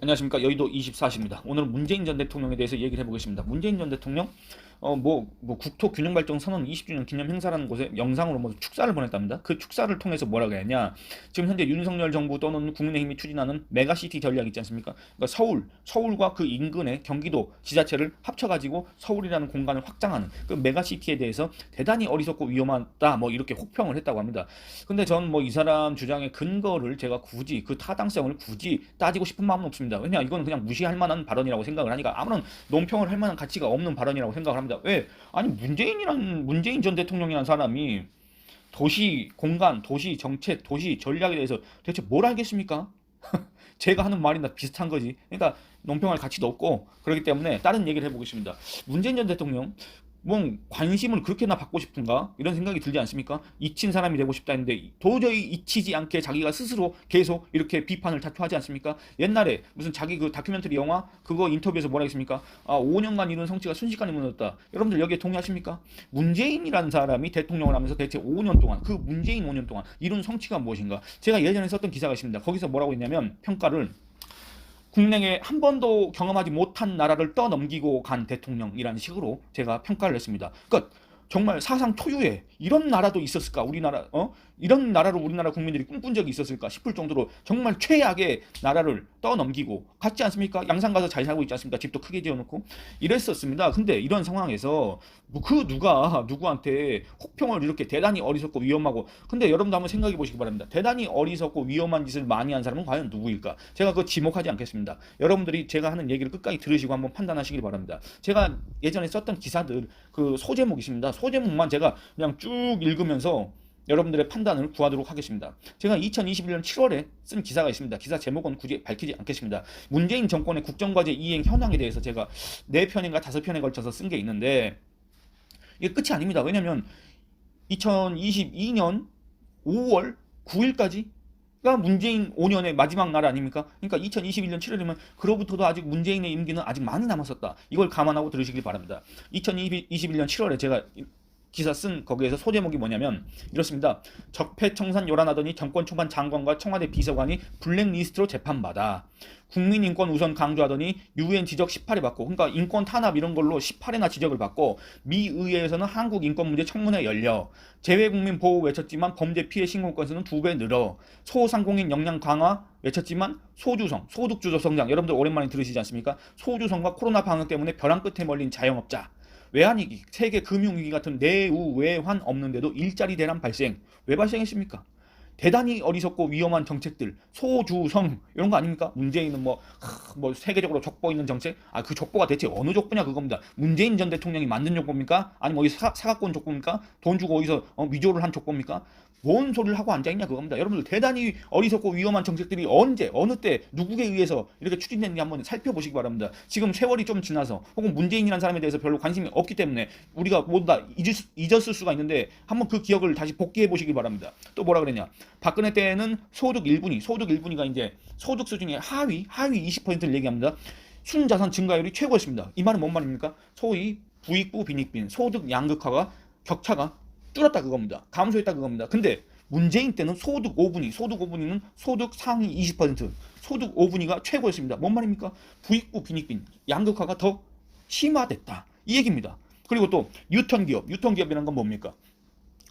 안녕하십니까. 여의도 24시입니다. 오늘은 문재인 전 대통령에 대해서 얘기를 해보겠습니다. 문재인 전 대통령 국토균형발전선언 20주년 기념 행사라는 곳에 영상으로 축사를 보냈답니다. 그 축사를 통해서 뭐라고 했냐? 지금 현재 윤석열 정부 또는 국민의힘이 추진하는 메가시티 전략 있지 않습니까? 그러니까 서울과 그 인근의 경기도 지자체를 합쳐가지고 서울이라는 공간을 확장하는 그 메가시티에 대해서 대단히 어리석고 위험하다 이렇게 혹평을 했다고 합니다. 근데 전 이 사람 주장의 근거를 제가 굳이 그 타당성을 굳이 따지고 싶은 마음은 없습니다. 왜냐 이건 그냥 무시할 만한 발언이라고 생각을 하니까 아무런 논평을 할 만한 가치가 없는 발언이라고 생각을 합니다. 왜? 아니 문재인 전 대통령이라는 사람이 도시 공간, 도시 정책, 도시 전략에 대해서 대체 뭘 알겠습니까? 제가 하는 말이나 비슷한 거지. 그러니까 논평할 가치도 없고 그렇기 때문에 다른 얘기를 해보겠습니다. 문재인 전 대통령 관심을 그렇게나 받고 싶은가 이런 생각이 들지 않습니까? 잊힌 사람이 되고 싶다 했는데 도저히 잊히지 않게 자기가 스스로 계속 이렇게 비판을 자초하지 않습니까? 옛날에 무슨 자기 그 다큐멘터리 영화 그거 인터뷰에서 뭐라 했습니까? 5년간 이룬 성취가 순식간에 무너졌다. 여러분들 여기에 동의하십니까? 문재인이라는 사람이 대통령을 하면서 대체 5년 동안 그 문재인 5년 동안 이룬 성취가 무엇인가? 제가 예전에 썼던 기사가 있습니다. 거기서 뭐라고 했냐면 평가를 국내에 한 번도 경험하지 못한 나라를 떠넘기고 간 대통령이라는 식으로 제가 평가를 했습니다. 그러니까 정말 사상 초유의 이런 나라도 있었을까? 우리나라 이런 나라로 우리나라 국민들이 꿈꾼 적이 있었을까 싶을 정도로 정말 최악의 나라를 떠넘기고 갔지 않습니까? 양산 가서 잘 살고 있지 않습니까? 집도 크게 지어놓고 이랬었습니다. 근데 이런 상황에서 그 누가 누구한테 혹평을 이렇게 대단히 어리석고 위험하고 근데 여러분도 한번 생각해 보시기 바랍니다. 대단히 어리석고 위험한 짓을 많이 한 사람은 과연 누구일까? 제가 그거 지목하지 않겠습니다. 여러분들이 제가 하는 얘기를 끝까지 들으시고 한번 판단하시길 바랍니다. 제가 예전에 썼던 기사들 그 소제목 있습니다. 소제목만 제가 그냥 쭉 읽으면서 여러분들의 판단을 구하도록 하겠습니다. 제가 2021년 7월에 쓴 기사가 있습니다. 기사 제목은 굳이 밝히지 않겠습니다. 문재인 정권의 국정과제 이행 현황에 대해서 제가 4편인가 5편에 걸쳐서 쓴 게 있는데 이게 끝이 아닙니다. 왜냐면 2022년 5월 9일까지가 문재인 5년의 마지막 날 아닙니까? 그러니까 2021년 7월이면 그로부터도 아직 문재인의 임기는 아직 많이 남았었다. 이걸 감안하고 들으시길 바랍니다. 2021년 7월에 제가 기사 쓴 거기에서 소제목이 뭐냐면 이렇습니다. 적폐청산 요란하더니 정권 초반 장관과 청와대 비서관이 블랙리스트로 재판받아. 국민인권 우선 강조하더니 UN 지적 18회 받고 그러니까 인권 탄압 이런 걸로 18회나 지적을 받고 미 의회에서는 한국 인권 문제 청문회 열려. 재외국민 보호 외쳤지만 범죄 피해 신고 건수는 2배 늘어. 소상공인 역량 강화 외쳤지만 소주성, 소득주도 성장 여러분들 오랜만에 들으시지 않습니까? 소주성과 코로나 방역 때문에 벼랑 끝에 몰린 자영업자. 외환위기, 세계 금융위기 같은 내우 외환 없는데도 일자리 대란 발생. 왜 발생했습니까? 대단히 어리석고 위험한 정책들, 소주성 이런 거 아닙니까? 문재인은 세계적으로 족보 있는 정책? 그 족보가 대체 어느 족보냐 그겁니다. 문재인 전 대통령이 만든 족보입니까? 아니면 어디 사갖고 온 족보입니까? 돈 주고 어디서 위조를 한 족보입니까? 뭔 소리를 하고 앉아있냐 그겁니다. 여러분들 대단히 어리석고 위험한 정책들이 언제 어느 때 누구에 의해서 이렇게 추진됐는지 한번 살펴보시기 바랍니다. 지금 세월이 좀 지나서 혹은 문재인이라는 사람에 대해서 별로 관심이 없기 때문에 우리가 모두 다 잊었을 수가 있는데 한번 그 기억을 다시 복귀해 보시기 바랍니다. 또 뭐라 그랬냐? 박근혜 때는 소득 1분위가 이제 소득 수준이 하위 20%를 얘기합니다. 순자산 증가율이 최고였습니다. 이 말은 뭔 말입니까? 소위 부익부 빈익빈 소득 양극화가 격차가 줄었다 그겁니다. 감소했다 그겁니다. 근데 문재인 때는 소득 5분위는 소득 상위 20%, 소득 5분위가 최고였습니다. 뭔 말입니까? 부익부 빈익빈 양극화가 더 심화됐다. 이 얘기입니다. 그리고 또 유턴기업이라는 건 뭡니까?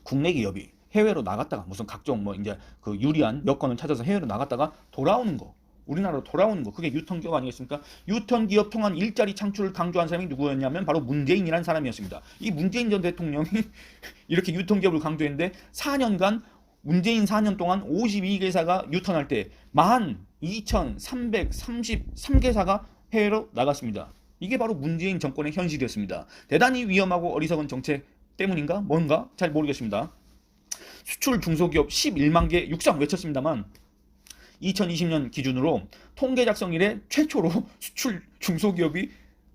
국내 기업이 해외로 나갔다가 무슨 각종 이제 그 유리한 여건을 찾아서 해외로 나갔다가 돌아오는 거. 우리나라로 돌아오는 거 그게 유턴기업 아니겠습니까? 유턴기업 통한 일자리 창출을 강조한 사람이 누구였냐면 바로 문재인이라는 사람이었습니다. 이 문재인 전 대통령이 이렇게 유턴기업을 강조했는데 4년간 문재인 4년 동안 52개사가 유턴할 때 12,333개사가 해외로 나갔습니다. 이게 바로 문재인 정권의 현실이었습니다. 대단히 위험하고 어리석은 정책 때문인가? 뭔가? 잘 모르겠습니다. 수출 중소기업 11만 개 육성 외쳤습니다만 2020년 기준으로 통계 작성 이래 최초로 수출 중소기업이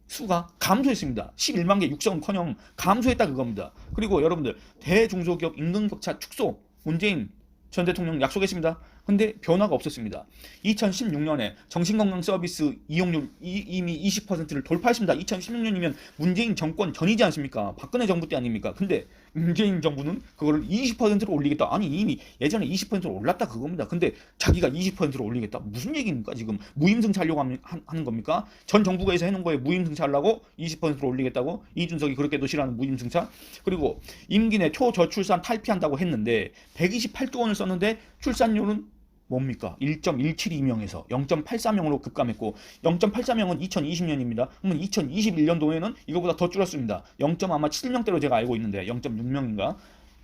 수가 감소했습니다. 11만 개 육성커녕 감소했다 그겁니다. 그리고 여러분들 대중소기업 임금격차 축소 문재인 전 대통령 약속했습니다. 근데 변화가 없었습니다. 2016년에 정신건강 서비스 이용률 이미 20%를 돌파했습니다. 2016년이면 문재인 정권 전이지 않습니까? 박근혜 정부 때 아닙니까? 근데 문재인 정부는 그거를 20%로 올리겠다. 아니 이미 예전에 20%로 올랐다 그겁니다. 근데 자기가 20%로 올리겠다. 무슨 얘기입니까? 지금 무임승차 하려고 하는 겁니까? 전 정부에서 해놓은 거에 무임승차 하려고 20%로 올리겠다고? 이준석이 그렇게도 싫어하는 무임승차? 그리고 임기 내 초저출산 탈피한다고 했는데 128조 원을 썼는데 출산율은 뭡니까? 1.172명에서 0.84명으로 급감했고 0.84명은 2020년입니다. 그러면 2021년도에는 이거보다 더 줄었습니다. 0.7명대로 제가 알고 있는데 0.6명인가?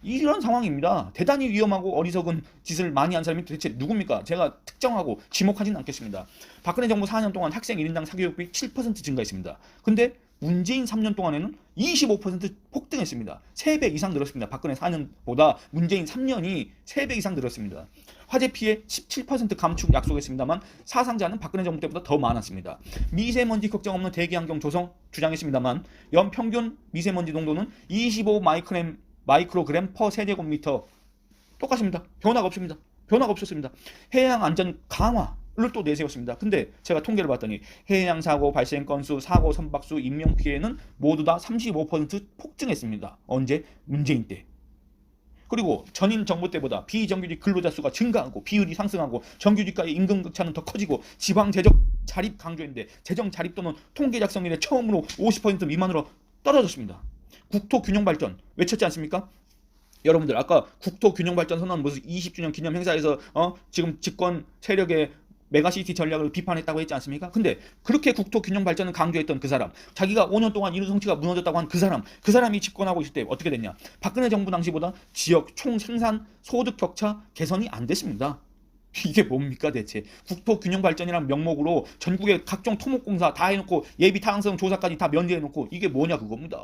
이런 상황입니다. 대단히 위험하고 어리석은 짓을 많이 한 사람이 도대체 누굽니까? 제가 특정하고 지목하지는 않겠습니다. 박근혜 정부 4년 동안 학생 1인당 사교육비 7% 증가했습니다. 근데 문재인 3년 동안에는 25% 폭등했습니다. 3배 이상 늘었습니다. 박근혜 4년보다 문재인 3년이 3배 이상 늘었습니다. 화재 피해 17% 감축 약속했습니다만 사상자는 박근혜 정부 때보다 더 많았습니다. 미세먼지 걱정 없는 대기환경 조성 주장했습니다만 연평균 미세먼지 농도는 25 마이크로그램 퍼 세제곱미터 똑같습니다. 변화가 없습니다. 변화가 없었습니다. 해양 안전 강화를 또 내세웠습니다. 근데 제가 통계를 봤더니 해양 사고 발생 건수, 사고 선박수, 인명 피해는 모두 다 35% 폭증했습니다. 언제? 문재인 때. 그리고 전임 정부 때보다 비정규직 근로자 수가 증가하고 비율이 상승하고 정규직과의 임금 격차는 더 커지고 지방 재정 자립 강조했는데 재정 자립도는 통계 작성 이래 처음으로 50% 미만으로 떨어졌습니다. 국토 균형 발전 외쳤지 않습니까? 여러분들 아까 국토 균형 발전 선언 무슨 20주년 기념 행사에서 지금 집권 세력의 메가시티 전략을 비판했다고 했지 않습니까? 근데 그렇게 국토 균형 발전을 강조했던 그 사람, 자기가 5년 동안 이루 정치가 무너졌다고 한 그 사람이 집권하고 있을 때 어떻게 됐냐? 박근혜 정부 당시보다 지역 총 생산 소득 격차 개선이 안 됐습니다. 이게 뭡니까 대체? 국토 균형 발전이란 명목으로 전국의 각종 토목공사 다 해놓고 예비 타당성 조사까지 다 면제해놓고 이게 뭐냐 그겁니다.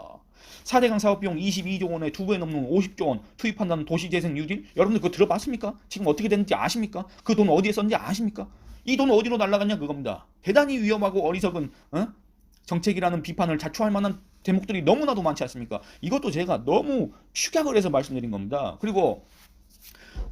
4대강 사업비용 22조 원에 2배 넘는 50조 원 투입한다는 도시재생 유진? 여러분들 그거 들어봤습니까? 지금 어떻게 됐는지 아십니까? 그 돈 어디에 썼는지 아십니까? 이 돈 어디로 날아갔냐 그겁니다. 대단히 위험하고 어리석은 정책이라는 비판을 자초할 만한 대목들이 너무나도 많지 않습니까? 이것도 제가 너무 축약을 해서 말씀드린 겁니다. 그리고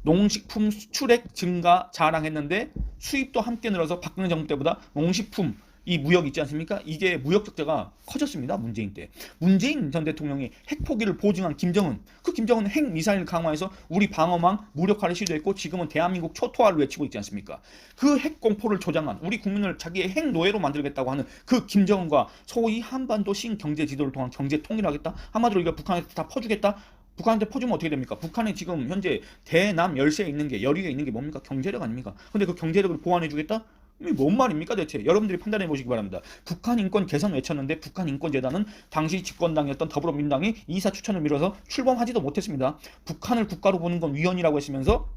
농식품 수출액 증가 자랑했는데 수입도 함께 늘어서 박근혜 정부 때보다 농식품 이 무역 있지 않습니까? 이게 무역 적자가 커졌습니다. 문재인 때. 문재인 전 대통령이 핵포기를 보증한 김정은. 그 김정은 핵미사일 강화해서 우리 방어망 무력화를 시도했고 지금은 대한민국 초토화를 외치고 있지 않습니까? 그 핵공포를 조장한 우리 국민을 자기의 핵노예로 만들겠다고 하는 그 김정은과 소위 한반도 신경제 지도를 통한 경제 통일하겠다? 한마디로 이거 북한한테 다 퍼주겠다? 북한한테 퍼주면 어떻게 됩니까? 북한이 지금 현재 대남 열세에 있는 게 열의에 있는 게 뭡니까? 경제력 아닙니까? 근데 그 경제력을 보완해 주겠다? 이게 뭔 말입니까 대체? 여러분들이 판단해 보시기 바랍니다. 북한 인권 개선 외쳤는데 북한 인권재단은 당시 집권당이었던 더불어민주당이 이사 추천을 미뤄서 출범하지도 못했습니다. 북한을 국가로 보는 건 위헌이라고 했으면서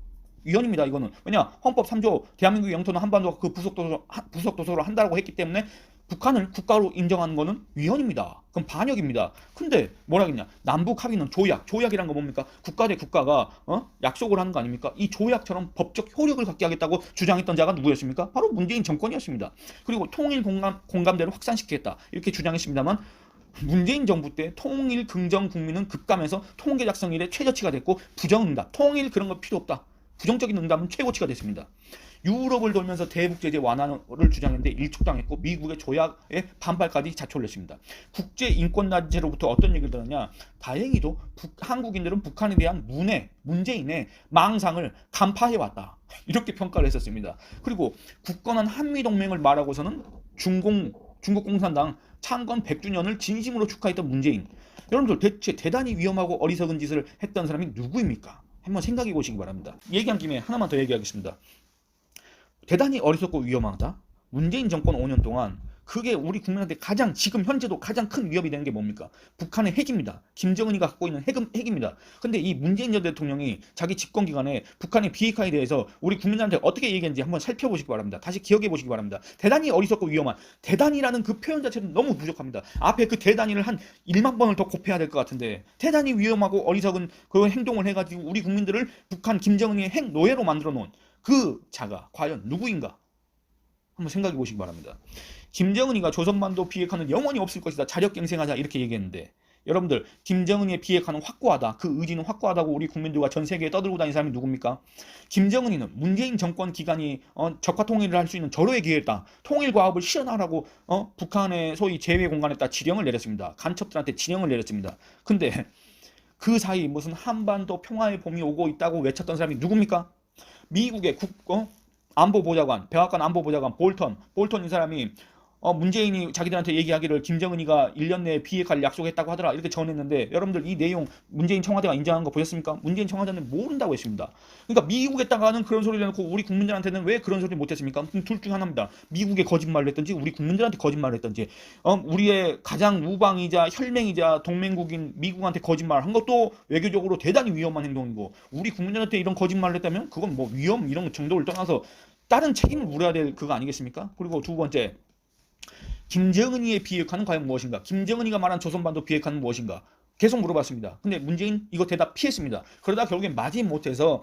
위헌입니다. 이거는 왜냐 헌법 3조 대한민국의 영토는 한반도가 그 부속 도서로 한다고 했기 때문에 북한을 국가로 인정하는 거는 위헌입니다. 그럼 반역입니다. 근데 뭐라겠냐? 남북 합의는 조약이란 거 뭡니까? 국가 대 국가가 약속을 하는 거 아닙니까? 이 조약처럼 법적 효력을 갖게 하겠다고 주장했던 자가 누구였습니까? 바로 문재인 정권이었습니다. 그리고 통일 공감대를 확산시키겠다 이렇게 주장했습니다만 문재인 정부 때 통일 긍정 국민은 급감해서 통계 작성 이래 최저치가 됐고 부정응답, 통일 그런 거 필요 없다. 부정적인 응답은 최고치가 됐습니다. 유럽을 돌면서 대북 제재 완화를 주장했는데 일촉당했고 미국의 조약에 반발까지 자초를 했습니다. 국제인권단체로부터 어떤 얘기를 들었냐? 다행히도 한국인들은 북한에 대한 문재인의 망상을 간파해왔다. 이렇게 평가를 했었습니다. 그리고 굳건한 한미동맹을 말하고서는 중국 공산당 창건 100주년을 진심으로 축하했던 문재인. 여러분들 대체 대단히 위험하고 어리석은 짓을 했던 사람이 누구입니까? 한번 생각해 보시기 바랍니다. 얘기한 김에 하나만 더 얘기하겠습니다. 대단히 어리석고 위험하다. 문재인 정권 5년 동안 그게 우리 국민한테 지금 현재도 가장 큰 위협이 되는 게 뭡니까? 북한의 핵입니다. 김정은이가 갖고 있는 핵입니다. 근데 이 문재인 전 대통령이 자기 집권 기간에 북한의 비핵화에 대해서 우리 국민한테 어떻게 얘기했는지 한번 살펴보시기 바랍니다. 다시 기억해 보시기 바랍니다. 대단히 어리석고 위험한 대단이라는 그 표현 자체는 너무 부족합니다. 앞에 그 대단히를 한 1만 번을 더 곱해야 될 것 같은데 대단히 위험하고 어리석은 그 행동을 해가지고 우리 국민들을 북한 김정은의 핵 노예로 만들어 놓은 그 자가 과연 누구인가? 한번 생각해 보시기 바랍니다. 김정은이가 조선반도 비핵화는 영원히 없을 것이다. 자력갱생하자 이렇게 얘기했는데 여러분들 김정은이의 비핵화는 확고하다. 그 의지는 확고하다고 우리 국민들과 전 세계에 떠들고 다니는 사람이 누굽니까? 김정은이는 문재인 정권 기간이 적화 통일을 할 수 있는 절호의 기회였다. 통일 과업을 실현하라고 북한의 소위 제외 공간에다 지령을 내렸습니다. 간첩들한테 지령을 내렸습니다. 근데 그 사이 무슨 한반도 평화의 봄이 오고 있다고 외쳤던 사람이 누굽니까? 미국의 안보보좌관, 백악관 안보보좌관 볼턴 이 사람이 문재인이 자기들한테 얘기하기를 김정은이가 1년 내에 비핵화를 약속했다고 하더라 이렇게 전했는데 여러분들 이 내용 문재인 청와대가 인정한 거 보셨습니까? 문재인 청와대는 모른다고 했습니다. 그러니까 미국에다가는 그런 소리를 해놓고 우리 국민들한테는 왜 그런 소리 못했습니까? 둘 중 하나입니다. 미국에 거짓말을 했든지 우리 국민들한테 거짓말을 했든지 우리의 가장 우방이자 혈맹이자 동맹국인 미국한테 거짓말한 것도 외교적으로 대단히 위험한 행동이고 우리 국민들한테 이런 거짓말을 했다면 그건 뭐 위험 이런 정도를 떠나서 다른 책임을 물어야 될 그거 아니겠습니까? 그리고 두 번째 김정은이의 비핵화는 과연 무엇인가? 김정은이가 말한 조선반도 비핵화는 무엇인가? 계속 물어봤습니다. 근데 문재인 이거 대답 피했습니다. 그러다 결국엔 마지 못해서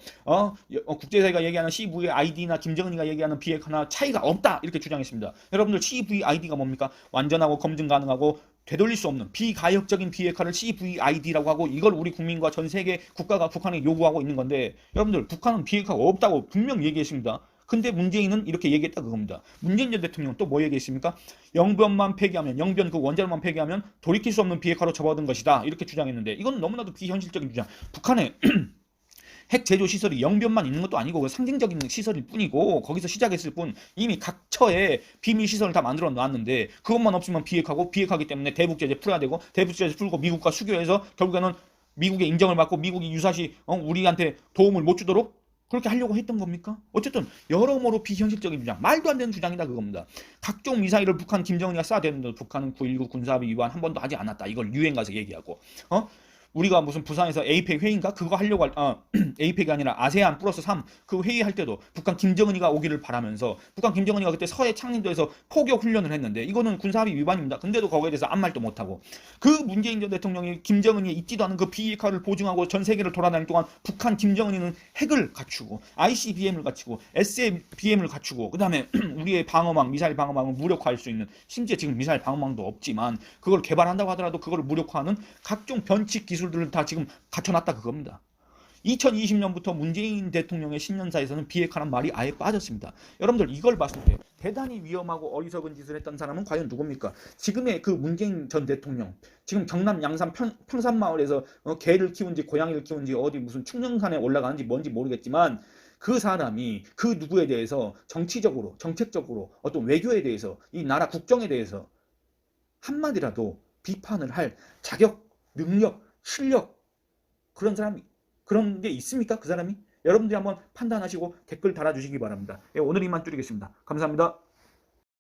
국제사회가 얘기하는 CVID나 김정은이가 얘기하는 비핵화나 차이가 없다 이렇게 주장했습니다. 여러분들 CVID가 뭡니까? 완전하고 검증 가능하고 되돌릴 수 없는 비가역적인 비핵화를 CVID라고 하고 이걸 우리 국민과 전 세계 국가가 북한에 요구하고 있는 건데 여러분들 북한은 비핵화가 없다고 분명히 얘기했습니다. 근데 문재인은 이렇게 얘기했다 그겁니다. 문재인 전 대통령 또 뭐 얘기했습니까? 영변만 폐기하면 영변 그 원자로만 폐기하면 돌이킬 수 없는 비핵화로 접어든 것이다 이렇게 주장했는데 이건 너무나도 비현실적인 주장. 북한의 핵 제조 시설이 영변만 있는 것도 아니고 상징적인 시설일 뿐이고 거기서 시작했을 뿐 이미 각처에 비밀 시설을 다 만들어 놨는데 그것만 없으면 비핵화고 비핵화기 때문에 대북 제재 풀어야 되고 대북 제재 풀고 미국과 수교해서 결국에는 미국의 인정을 받고 미국이 유사시 우리한테 도움을 못 주도록 그렇게 하려고 했던 겁니까? 어쨌든 여러모로 비현실적인 주장, 말도 안 되는 주장이다 그겁니다. 각종 미사일을 북한 김정은이가 쏴대는데 북한은 9.19 군사합의 위반 한 번도 하지 않았다. 이걸 유엔 가서 얘기하고 우리가 무슨 부산에서 에이펙 회의인가 그거 하려고 에이펙이 아니라 아세안 플러스 3 그 회의할 때도 북한 김정은이가 오기를 바라면서 북한 김정은이가 그때 서해 창린도에서 포격 훈련을 했는데 이거는 군사합의 위반입니다. 근데도 거기에 대해서 아무 말도 못하고 그 문재인 전 대통령이 김정은이 있지도 않은 그 비핵화를 보증하고 전 세계를 돌아다닐 동안 북한 김정은이는 핵을 갖추고 ICBM을 갖추고 SABM을 갖추고 그 다음에 우리의 방어망 미사일 방어망을 무력화할 수 있는 심지어 지금 미사일 방어망도 없지만 그걸 개발한다고 하더라도 그걸 무력화하는 각종 변칙 기술들을 다 지금 갖춰놨다 그겁니다. 2020년부터 문재인 대통령의 신년사에서는 비핵화란 말이 아예 빠졌습니다. 여러분들 이걸 봤을 때 대단히 위험하고 어리석은 짓을 했던 사람은 과연 누굽니까? 지금의 그 문재인 전 대통령 지금 경남 양산 평산마을에서 개를 키운지 고양이를 키운지 어디 무슨 충령산에 올라가는지 뭔지 모르겠지만 그 사람이 그 누구에 대해서 정치적으로 정책적으로 어떤 외교에 대해서 이 나라 국정에 대해서 한마디라도 비판을 할 자격, 능력, 실력 그런 게 있습니까? 그 사람이? 여러분들이 한번 판단하시고 댓글 달아주시기 바랍니다. 오늘 이만 줄이겠습니다. 감사합니다.